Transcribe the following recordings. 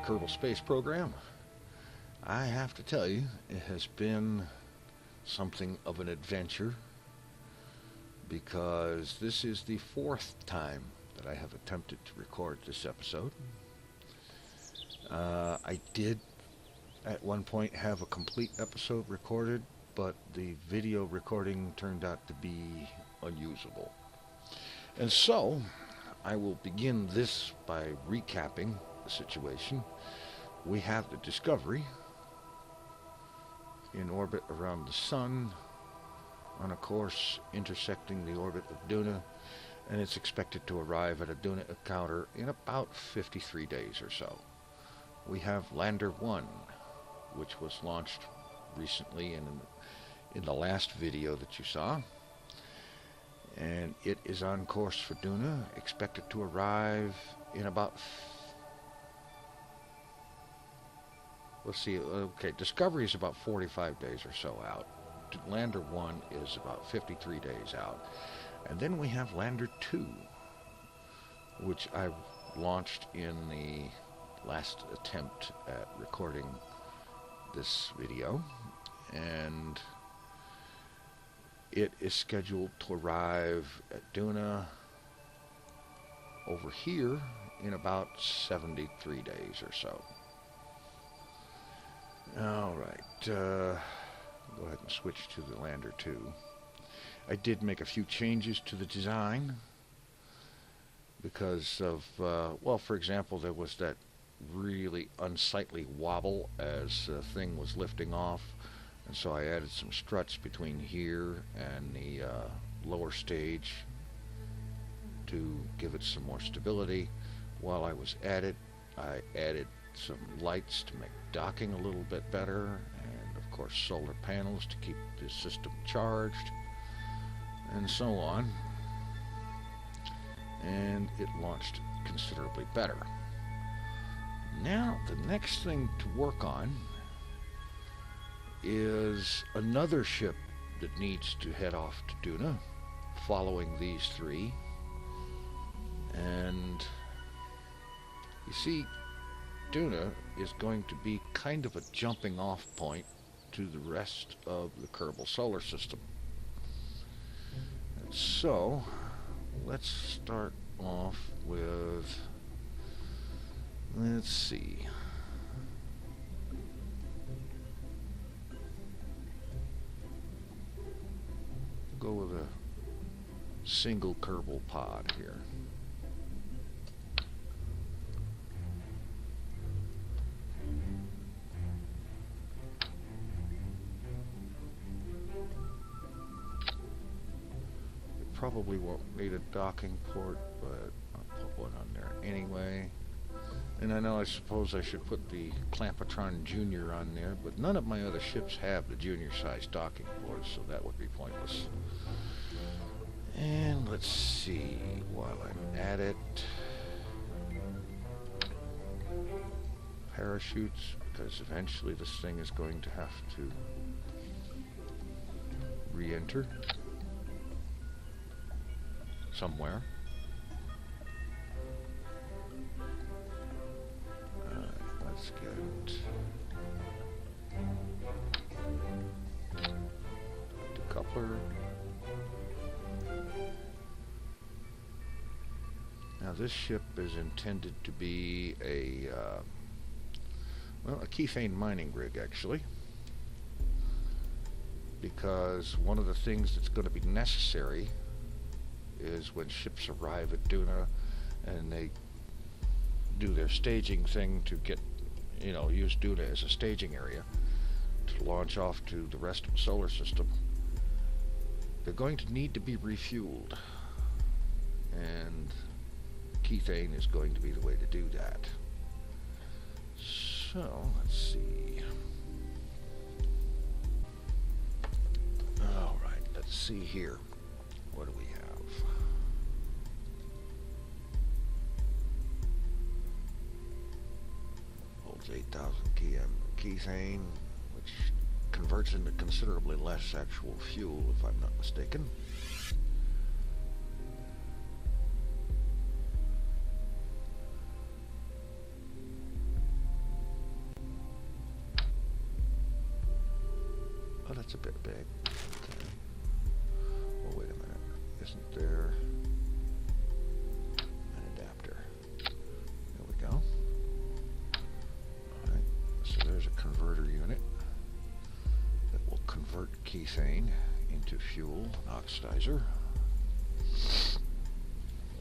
Kerbal Space Program. I have to tell you, it has been something of an adventure because this is the fourth time that I have attempted to record this episode. I did at one point have a complete episode recorded, but the video recording turned out to be unusable. And so, I will begin this by recapping the situation. We have the Discovery in orbit around the Sun, on a course intersecting the orbit of Duna, and it's expected to arrive at a Duna encounter in about 53 days or so. We have Lander 1, which was launched recently in the last video that you saw, and it is on course for Duna, expected to arrive in about Discovery is about 45 days or so out. Lander 1 is about 53 days out. And then we have Lander 2, which I launched in the last attempt at recording this video. And it is scheduled to arrive at Duna over here in about 73 days or so. Alright, go ahead and switch to the Lander 2. I did make a few changes to the design because of, for example, there was that really unsightly wobble as the thing was lifting off, and so I added some struts between here and the lower stage to give it some more stability. While I was at it, I added some lights to make docking a little bit better, and of course solar panels to keep the system charged, and so on. And it launched considerably better. Now the next thing to work on is another ship that needs to head off to Duna following these three. And you see, Duna is going to be kind of a jumping off point to the rest of the Kerbal solar system. And so, let's start off with, let's see. Go with a single Kerbal pod here. Probably won't need a docking port, but I'll put one on there anyway. And I suppose I should put the Clampatron Junior on there, but none of my other ships have the junior size docking ports, so that would be pointless. And let's see, while I'm at it, parachutes, because eventually this thing is going to have to re-enter somewhere. Let's get the coupler. Now this ship is intended to be a Kethane mining rig, actually, because one of the things that's going to be necessary is when ships arrive at Duna and they do their staging thing to get, use Duna as a staging area to launch off to the rest of the solar system, they're going to need to be refueled, and Kethane is going to be the way to do that. So, let's see. Alright, let's see here. What do we have? Holds 8,000 kethane, which converts into considerably less actual fuel, if I'm not mistaken. isn't there an adapter? There we go. Alright, so there's a converter unit that will convert kethane into fuel, an oxidizer,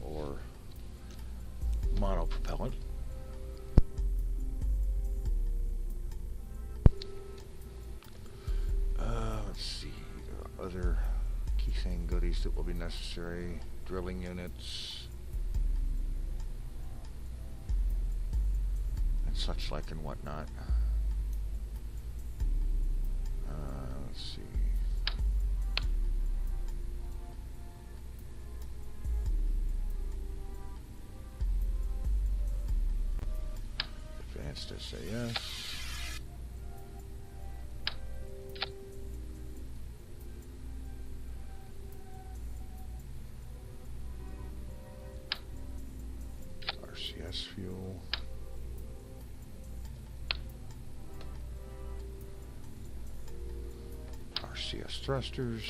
or monopropellant. Let's see, there are other kethane goodies that will be necessary, drilling units, and such like and whatnot. Let's see. Advanced SAS. RCS fuel. RCS thrusters.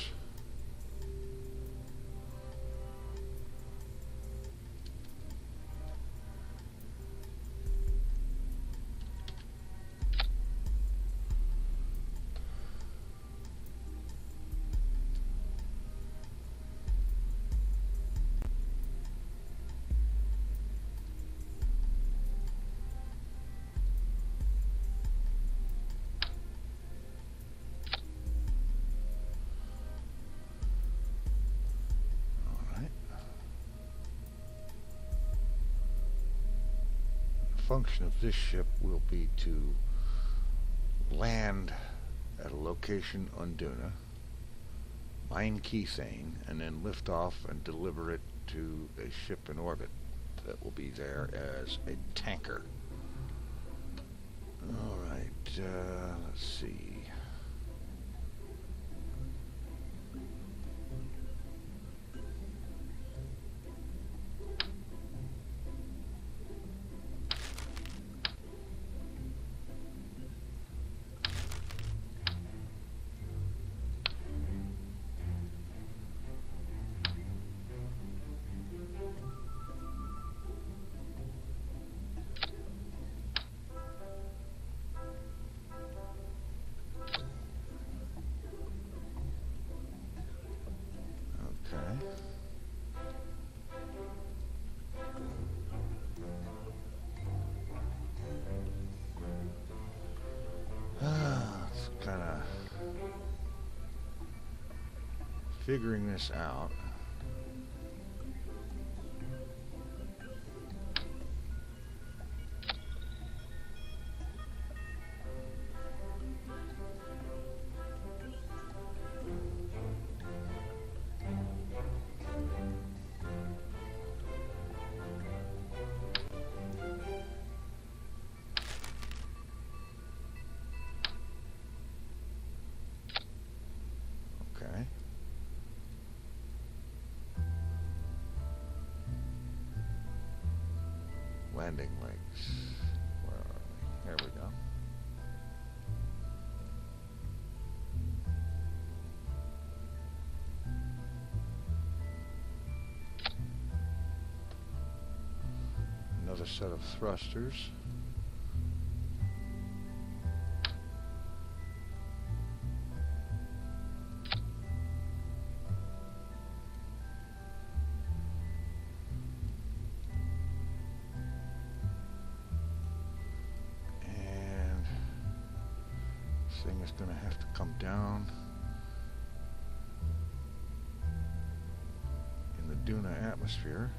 Function of this ship will be to land at a location on Duna, mine kethane, and then lift off and deliver it to a ship in orbit that will be there as a tanker. Alright, let's see. Kind of figuring this out. Okay. Landing legs. Where are we? There we go. Another set of thrusters. Thing is going to have to come down in the Duna atmosphere.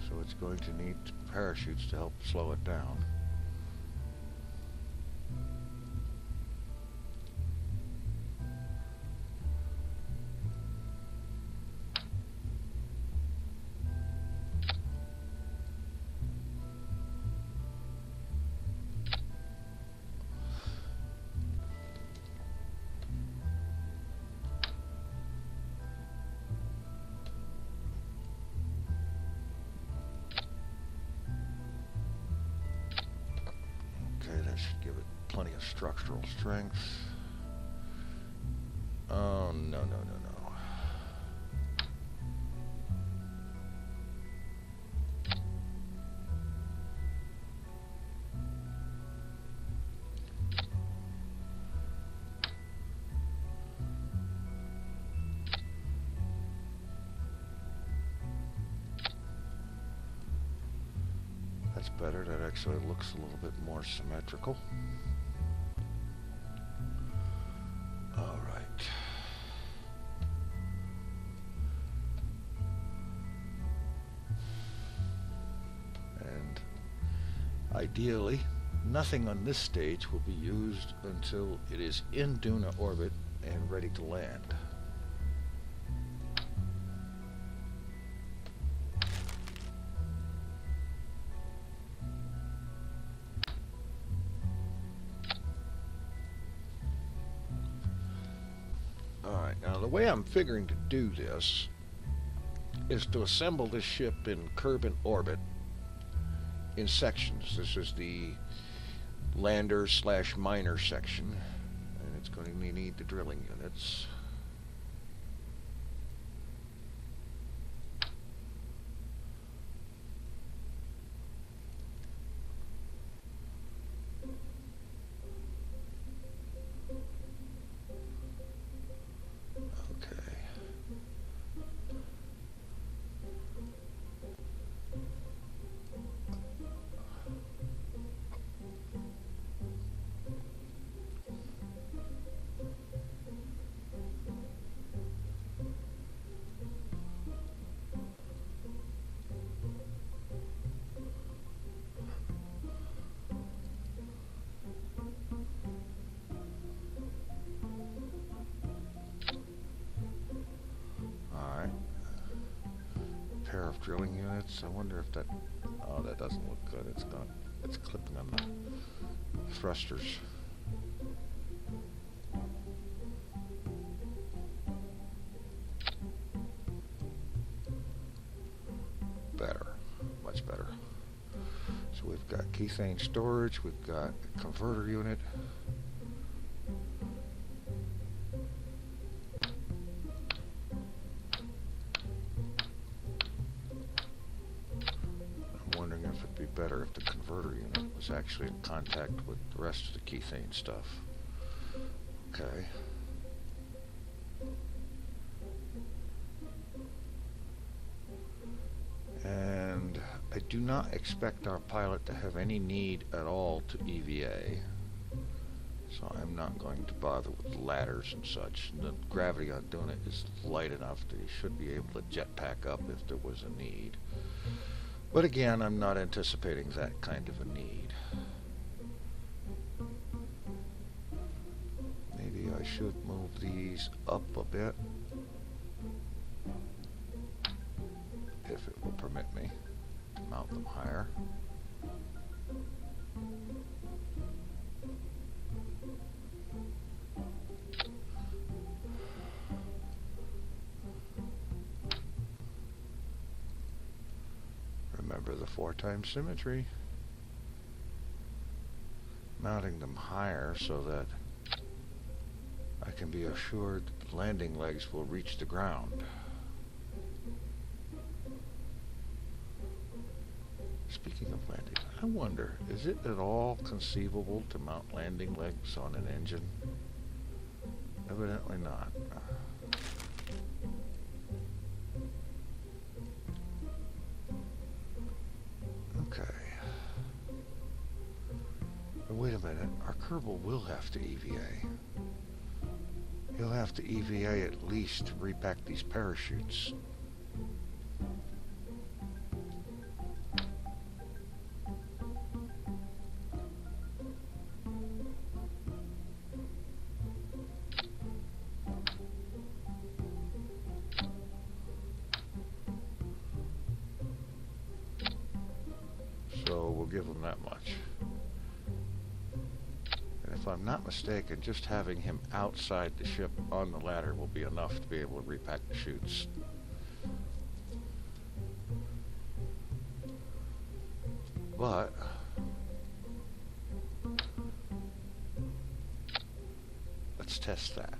So it's going to need parachutes to help slow it down. plenty of structural strength. Oh, no, no, no, no. That's better. That actually looks a little bit more symmetrical. All right. And ideally, nothing on this stage will be used until it is in Duna orbit and ready to land. Alright, now the way I'm figuring to do this is to assemble this ship in Kerbal orbit in sections. This is the lander / miner section, and it's going to need the drilling units. Pair of drilling units. I wonder if that... Oh, that doesn't look good. It's clipping on the thrusters. Better. Much better. So we've got kethane storage. We've got a converter unit. Better if the converter unit was actually in contact with the rest of the kethane stuff. Okay. And I do not expect our pilot to have any need at all to EVA. So I'm not going to bother with ladders and such. The gravity on Duna is light enough that he should be able to jetpack up if there was a need. But again, I'm not anticipating that kind of a need. Maybe I should move these up a bit, if it will permit me to mount them higher. Remember the 4x symmetry. Mounting them higher so that I can be assured that the landing legs will reach the ground. Speaking of landing, I wonder, is it at all conceivable to mount landing legs on an engine? Evidently not. Okay. But wait a minute, our Kerbal will have to EVA. He'll have to EVA at least to repack these parachutes. So we'll give him that much. And if I'm not mistaken, just having him outside the ship on the ladder will be enough to be able to repack the chutes. let's test that.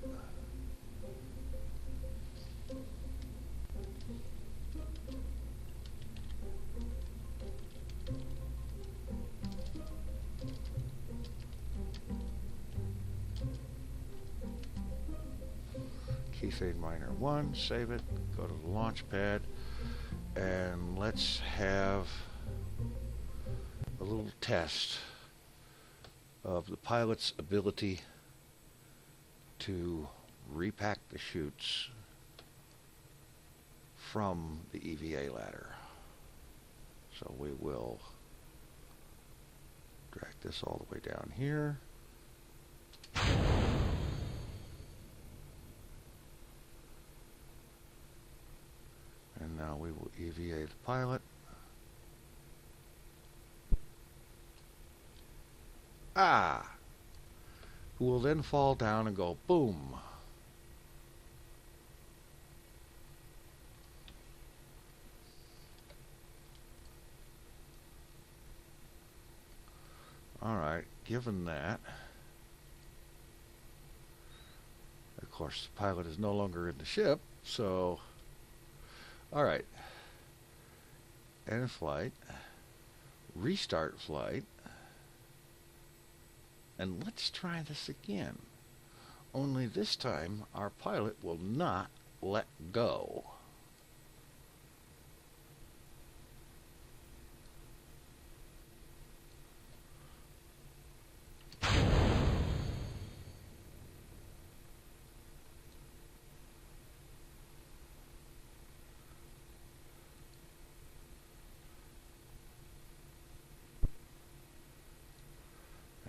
Keyfade Miner 1, save it, go to the launch pad, and let's have a little test of the pilot's ability to repack the chutes from the EVA ladder. So we will drag this all the way down here. And now we will EVA the pilot. Who will then fall down and go boom. Alright, given that, of course the pilot is no longer in the ship, so alright, end flight, restart flight, and let's try this again. Only this time our pilot will not let go.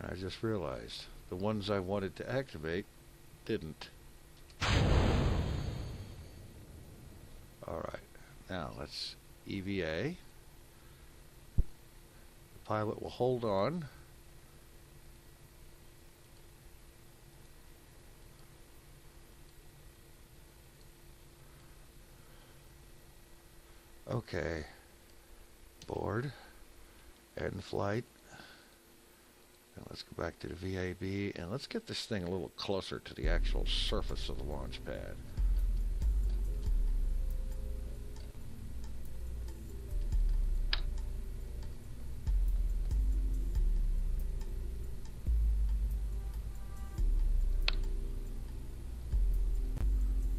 I just realized the ones I wanted to activate didn't. Alright, now let's EVA. The pilot will hold on. Okay, board, end flight. And let's go back to the VAB, and let's get this thing a little closer to the actual surface of the launch pad.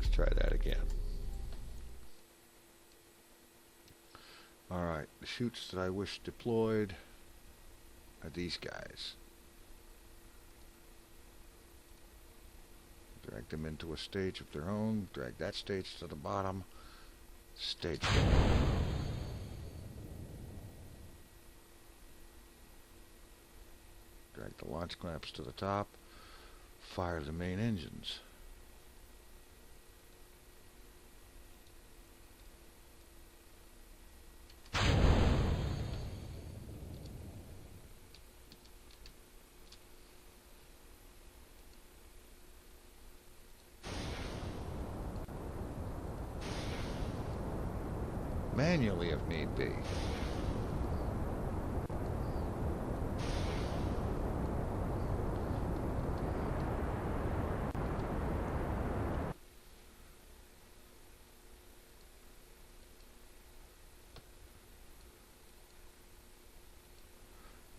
Let's try that again. Alright, the chutes that I wish deployed are these guys. Drag them into a stage of their own, drag that stage to the bottom, stage them. Drag the launch clamps to the top, fire the main engines. Manually if need be.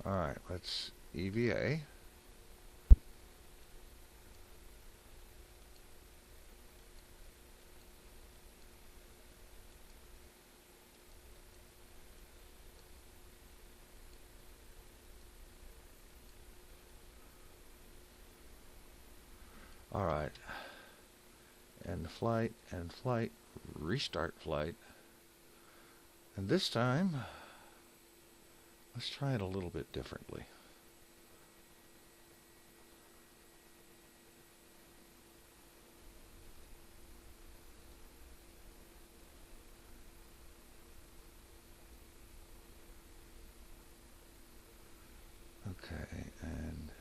Alright, let's EVA. Alright, end flight, restart flight, and this time, let's try it a little bit differently. Okay, and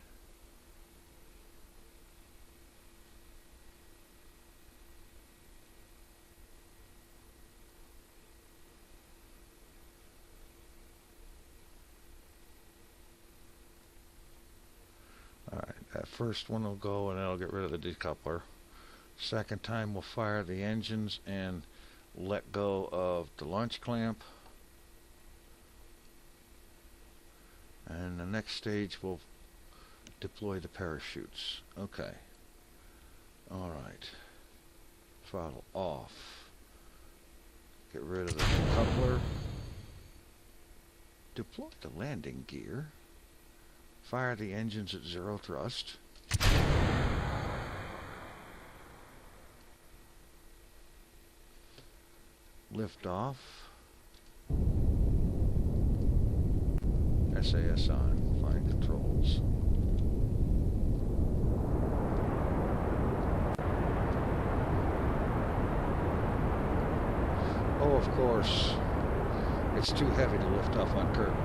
First one will go and that'll get rid of the decoupler. Second time we'll fire the engines and let go of the launch clamp. And the next stage we'll deploy the parachutes. Okay. Alright. Throttle off. Get rid of the decoupler. Deploy the landing gear. Fire the engines at 0 thrust. Lift off. SAS on. Find controls. Oh, of course, it's too heavy to lift off on Kerbal.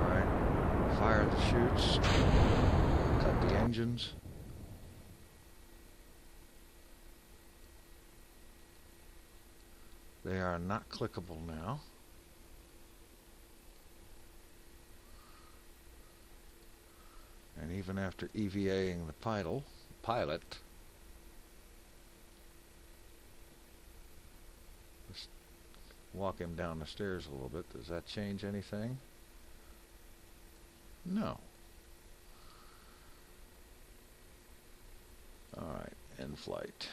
Alright, fire the chutes, cut the engines. They are not clickable now. And even after EVAing the pilot, let's walk him down the stairs a little bit. Does that change anything? No. Alright, in flight.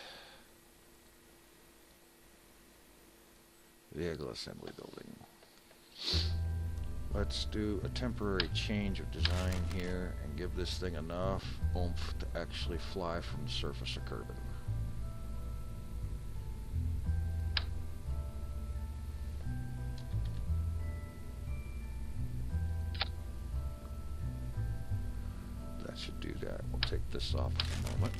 Vehicle assembly building. Let's do a temporary change of design here and give this thing enough oomph to actually fly from the surface of Kerbal. That should do that. We'll take this off at the moment.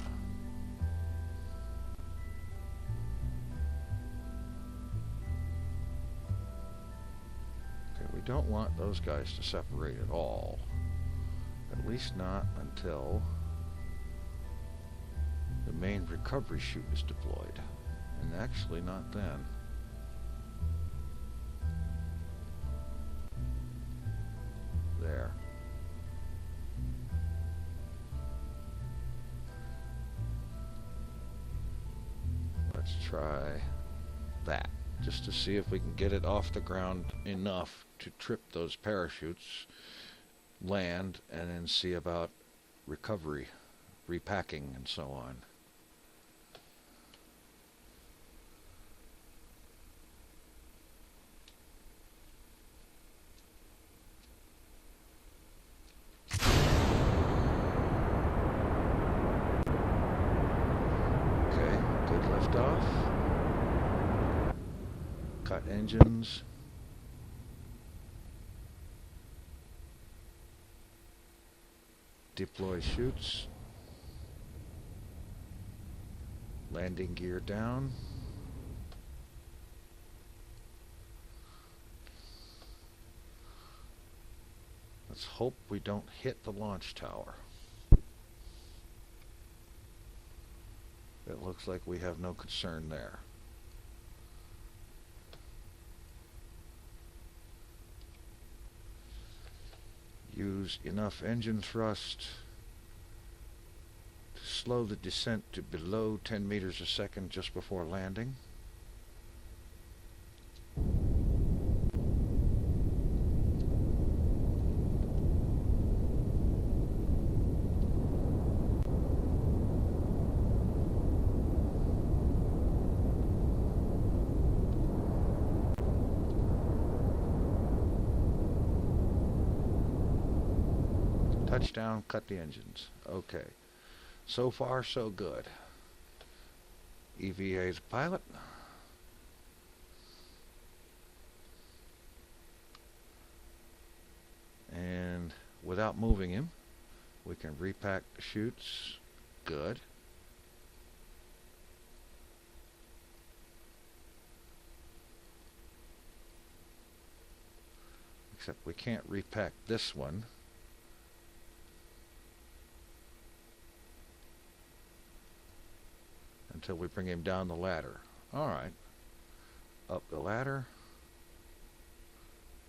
Don't want those guys to separate at all, at least not until the main recovery chute is deployed, and actually not then. There. Let's try that, just to see if we can get it off the ground enough to trip those parachutes, land, and then see about recovery, repacking, and so on. Okay, good liftoff. Cut engines. Deploy chutes. Landing gear down. Let's hope we don't hit the launch tower. It looks like we have no concern there. Use enough engine thrust to slow the descent to below 10 meters a second just before landing. Touchdown, cut the engines. Okay. So far, so good. EVA the pilot. And without moving him, we can repack the chutes. Good. Except we can't repack this one. Until we bring him down the ladder. Alright. Up the ladder.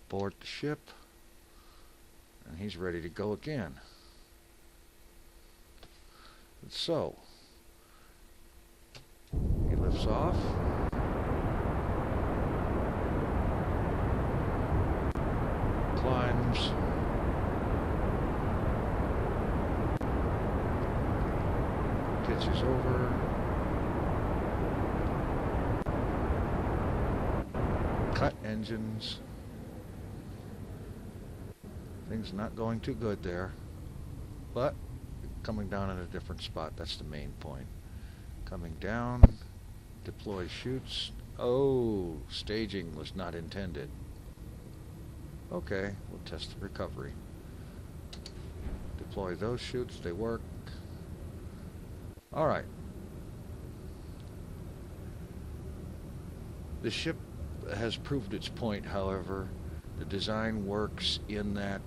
aboard the ship, and he's ready to go again. And so, he lifts off. Climbs. Pitches over. Cut engines. Things not going too good there, but coming down at a different spot. That's the main point. Coming down, deploy chutes. Oh, staging was not intended. Okay, we'll test the recovery. Deploy those chutes, they work. Alright. The ship has proved its point, however. The design works in that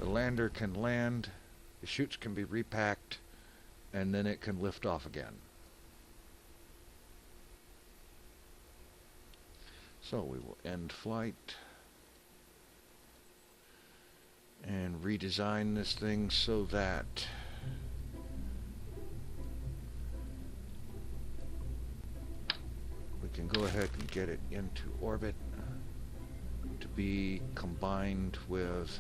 the lander can land, the chutes can be repacked, and then it can lift off again. So we will end flight and redesign this thing so that we can go ahead and get it into orbit to be combined with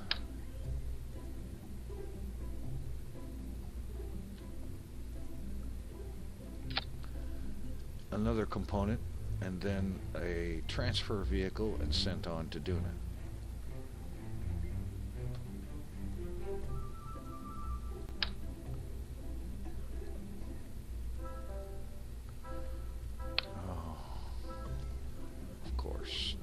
another component, and then a transfer vehicle and sent on to Duna. Oh, of course.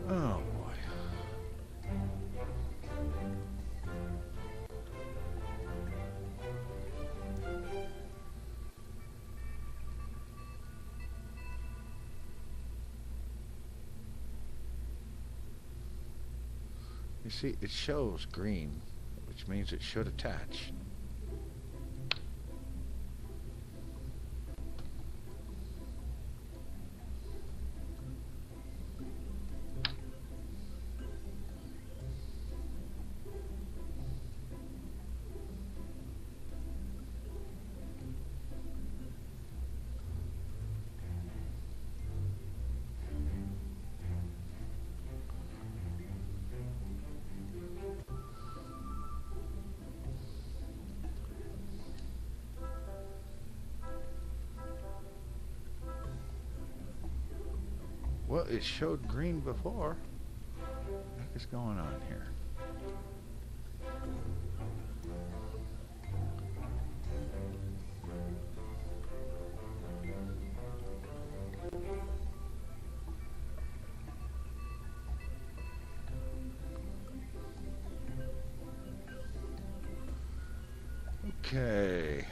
Oh boy. You see, it shows green, which means it should attach. Well, it showed green before. What is going on here? Okay.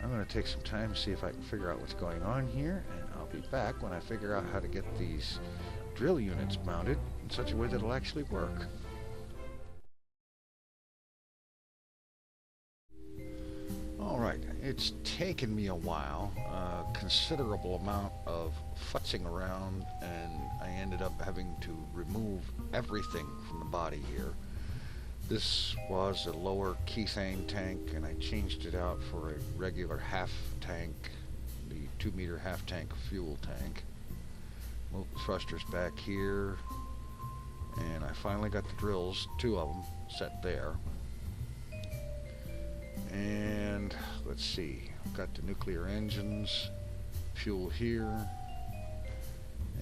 I'm going to take some time to see if I can figure out what's going on here, and I'll be back when I figure out how to get these drill units mounted in such a way that it'll actually work. Alright, it's taken me a while, a considerable amount of futzing around, and I ended up having to remove everything from the body here. This was a lower kethane tank, and I changed it out for a regular half tank, the 2-meter half tank fuel tank. Move the thrusters back here, and I finally got the drills, 2 of them, set there. And let's see, I've got the nuclear engines, fuel here,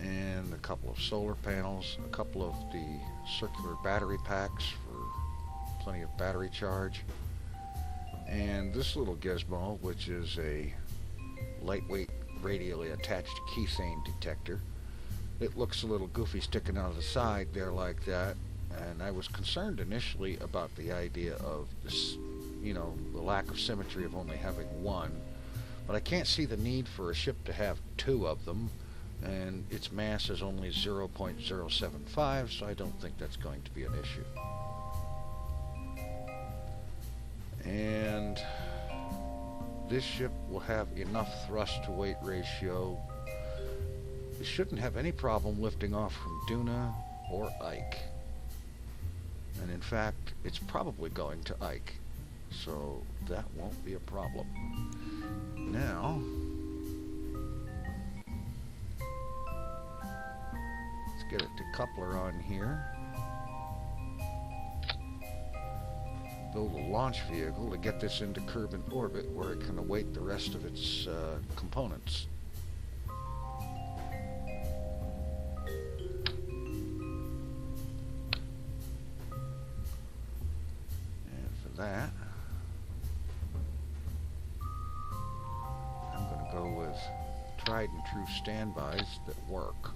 and a couple of solar panels, a couple of the circular battery packs for plenty of battery charge, and this little gizmo, which is a lightweight radially attached keythane detector. It looks a little goofy sticking out of the side there like that, and I was concerned initially about the idea of this, the lack of symmetry of only having one, but I can't see the need for a ship to have two of them, and its mass is only 0.075, so I don't think that's going to be an issue. And this ship will have enough thrust to weight ratio. It shouldn't have any problem lifting off from Duna or Ike. And in fact, it's probably going to Ike, so that won't be a problem. Now, let's get a decoupler on here. Build a launch vehicle to get this into Kerbal orbit where it can await the rest of its components. That I'm going to go with tried and true standbys that work.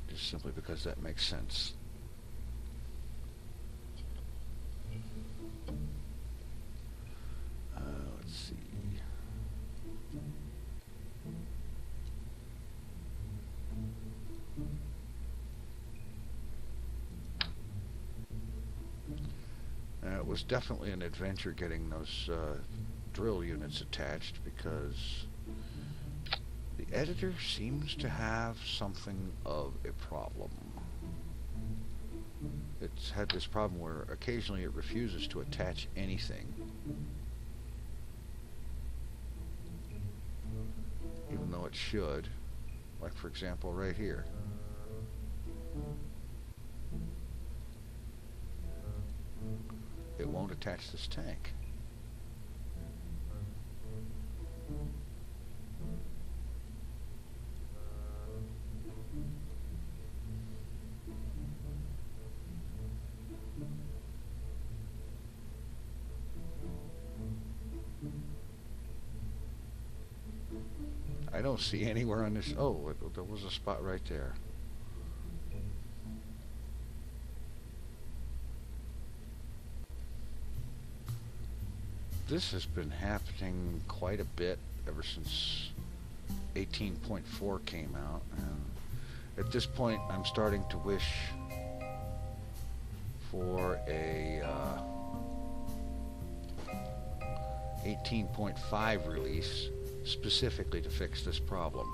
Just simply because that makes sense. Let's see. It was definitely an adventure getting those drill units attached, because the editor seems to have something of a problem. It's had this problem where occasionally it refuses to attach anything, even though it should, like for example right here. It won't attach this tank. I don't see anywhere on this. Oh, there was a spot right there. This has been happening quite a bit ever since 18.4 came out, and at this point I'm starting to wish for a 18.5 release specifically to fix this problem.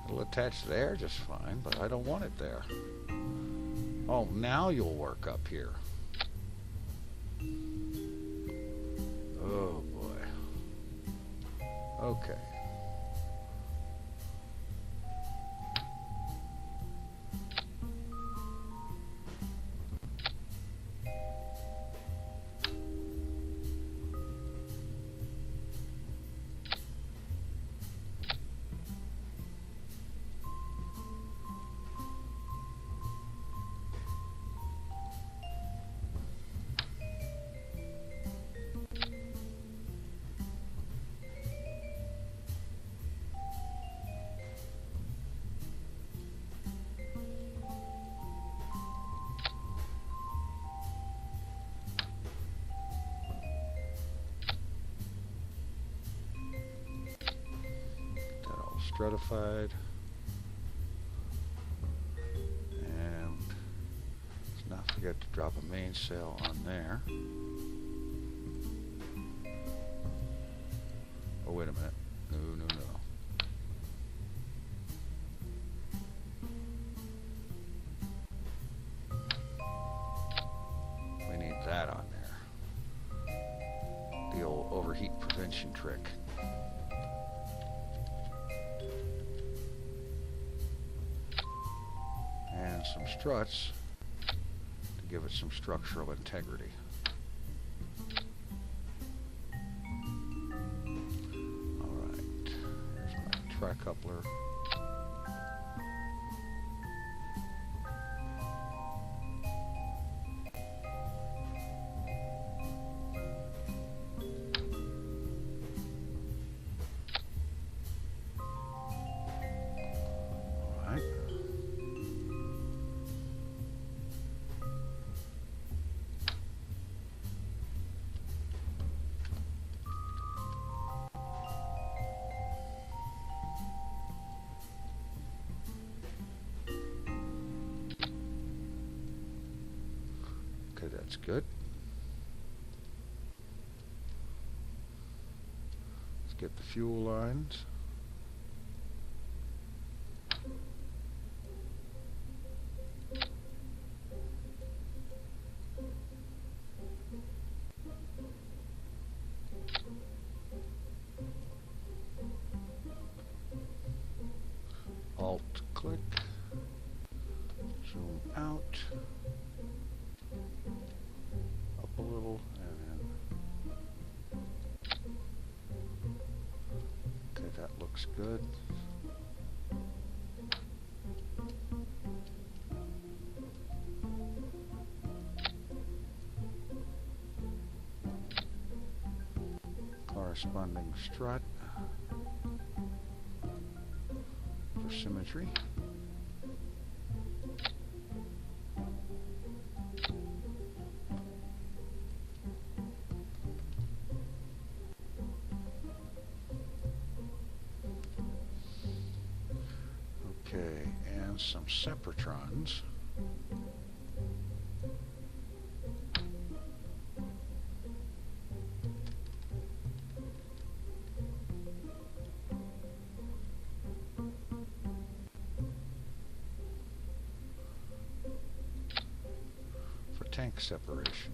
It'll attach there just fine, but I don't want it there. Oh, now you'll work up here. Oh boy. Okay. Stratified, and let's not forget to drop a mainsail on there. Oh, wait a minute. No, no, no. We need that on there. The old overheat prevention trick. And some struts to give it some structural integrity. Alright, here's my tri-coupler. Okay, that's good. Let's get the fuel lines. Alt-click. Zoom out. Up a little, and then okay, that looks good. Corresponding strut for symmetry. Okay, and some separatrons. For tank separation.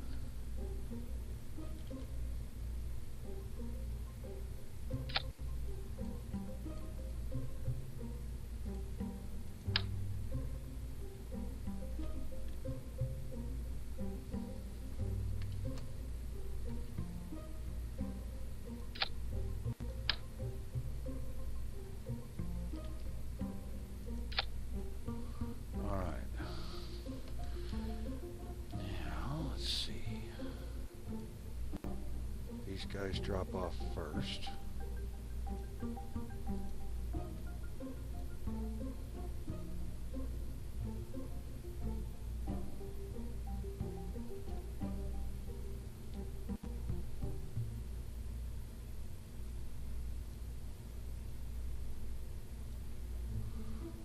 These guys drop off first.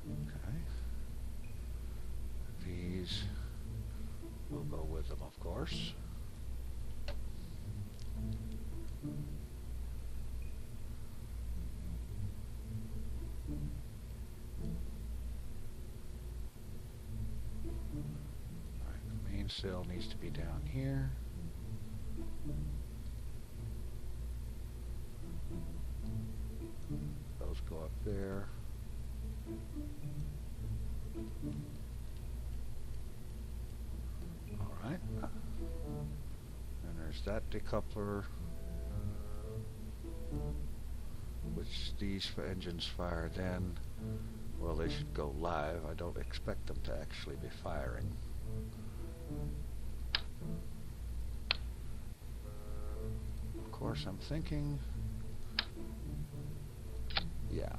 Okay. These will go with them, of course. Cell needs to be down here. Those go up there. All right. And there's that decoupler, which these engines fire then. Well, they should go live. I don't expect them to actually be firing. Of course, I'm thinking, yeah,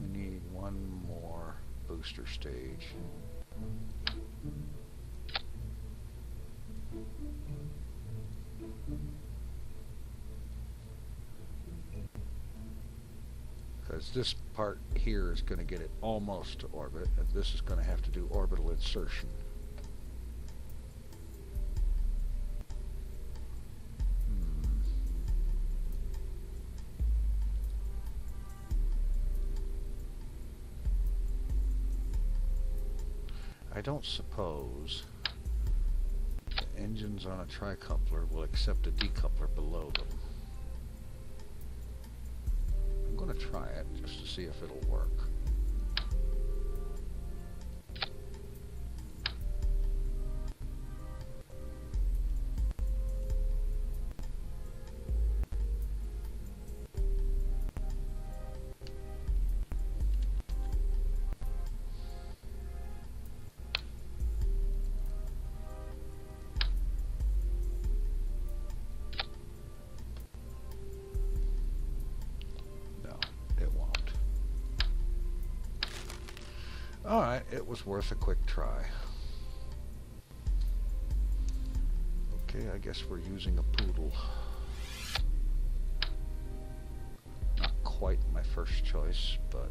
we need one more booster stage. Because this part here is going to get it almost to orbit, and this is going to have to do orbital insertion. I don't suppose the engines on a tricoupler will accept a decoupler below them. I'm going to try it just to see if it'll work. Alright, it was worth a quick try. Okay, I guess we're using a poodle. Not quite my first choice, but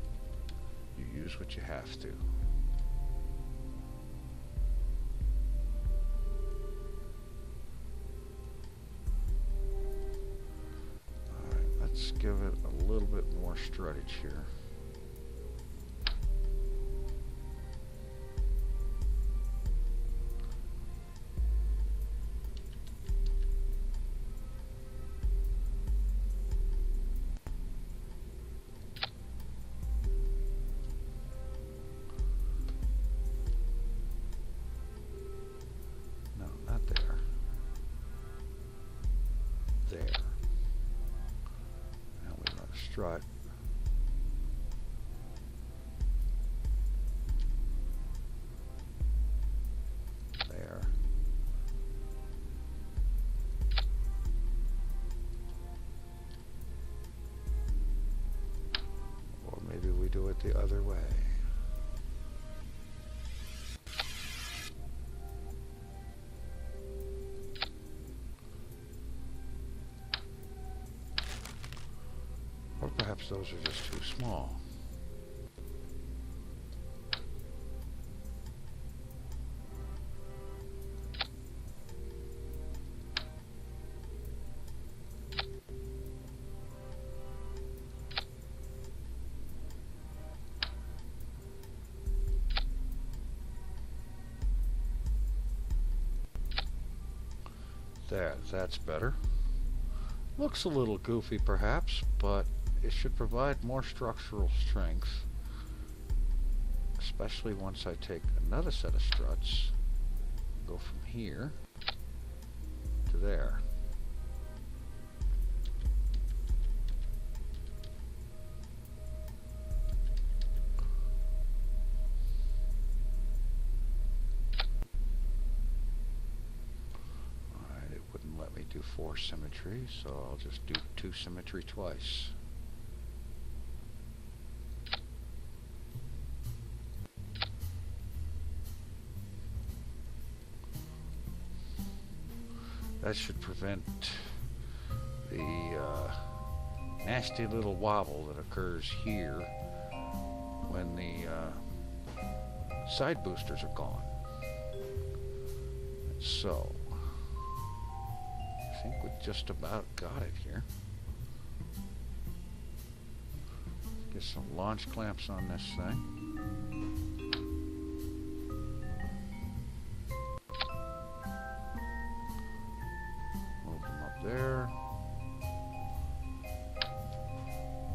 you use what you have to. Alright, let's give it a little bit more struttage here. Strut. There. Or maybe we do it the other way. Or perhaps those are just too small. There, that's better. Looks a little goofy perhaps, but it should provide more structural strength, especially once I take another set of struts, go from here to there. Alright, it wouldn't let me do 4 symmetry, so I'll just do 2 symmetry twice. That should prevent the nasty little wobble that occurs here when the side boosters are gone. So, I think we just about got it here. Get some launch clamps on this thing. There.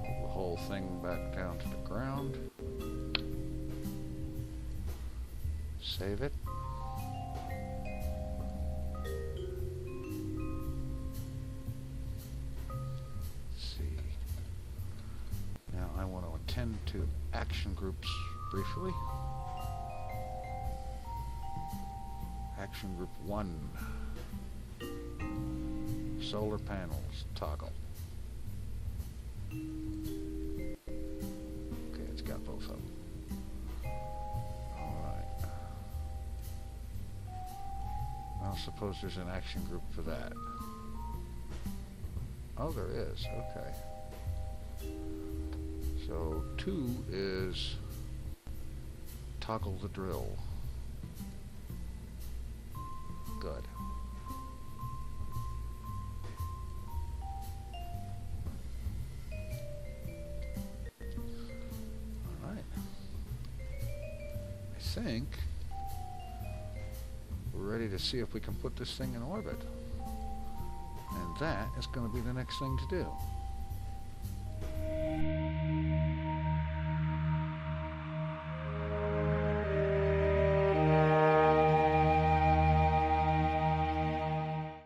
Move the whole thing back down to the ground. Save it. Let's see. Now I want to attend to action groups briefly. Action group 1. Solar panels, toggle. Okay, it's got both of them. Alright. Well, suppose there's an action group for that. Oh, there is. Okay. So 2 is toggle the drill. Good. I think ready to see if we can put this thing in orbit. And that is going to be the next thing to do.